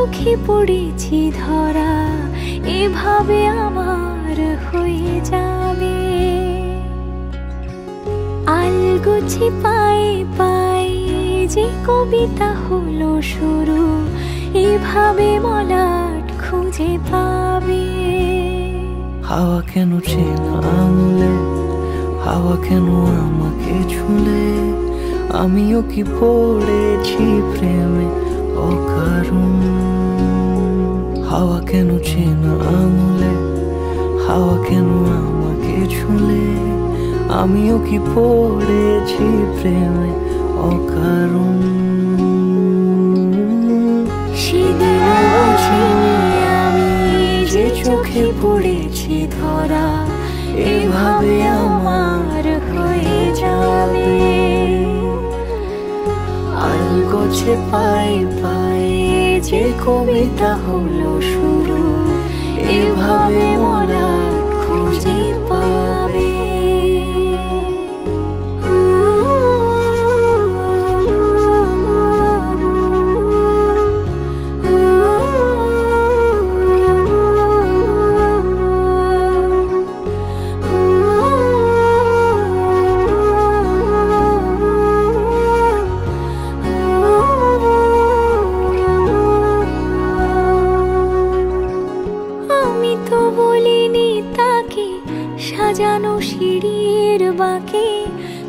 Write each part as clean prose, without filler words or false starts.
চোখে পড়েছি ধরা, এভাবে আমার হয়ে যাবে। আলগোছে পায়ে পায়ে যে কবিতা হলো শুরু, এভাবে মলাট খুঁজে পাবে। হাওয়া কেন চেনা আঙুলে, হাওয়া কেন আমাকে ছুলে, আমিও কি পড়েছি প্রেমে অকারণ। হাওয়া কেন চেনা আঙুলে, হাওয়া কেন আমাকে ছুলে, আমিও কি পড়েছি প্রেমে অকারণ। সেদিন বুঝিনি আমি যে চোখে পড়েছি ধরা, এভাবে আমার হয়ে যাবে। আলগোছে পায়ে পায়ে যে কবিতা হলো শুরু, এভাবে মলাট খুঁজে পাবে। সাজানো সিঁড়ির বাঁকে,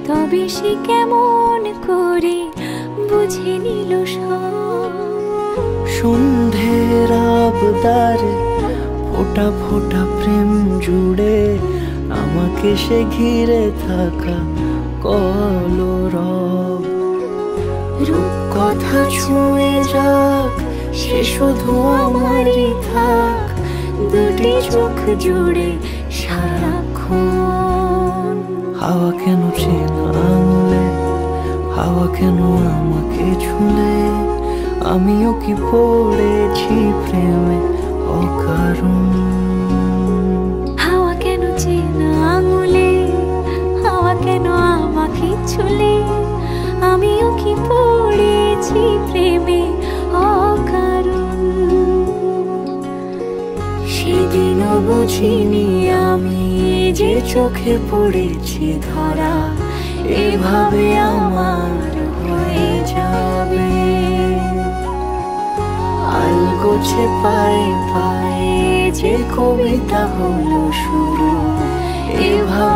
তবে সে কেমন করে বুঝে নিল সব। সন্ধ্যের আবদারে ফোঁটা ফোঁটা প্রেম জুড়ে, আমাকে সে ঘিরে থাকা কলরব। রূপকথা ছুঁয়ে যাক, সে শুধু আমারই থাক, দুটি চোখ জুড়ে সারাক্ষণ। হাওয়া কেন চেনা আঙুলে, হাওয়া কেন আমাকে ছুলে, আমিও কি পড়েছি প্রেমে অকারণ। হাওয়া কেন চেনা আঙুলে, হাওয়া কেন আমাকে ছুলে, আমিও কি পড়েছি প্রেমে অকারণ। সেদিনও বুঝিনি আমি যে চোখে পড়েছি ধরা, এভাবে আমার হয়ে যাবে। আলগোছে পায়ে পায়ে যে কবিতা হলো শুরু, এভাবে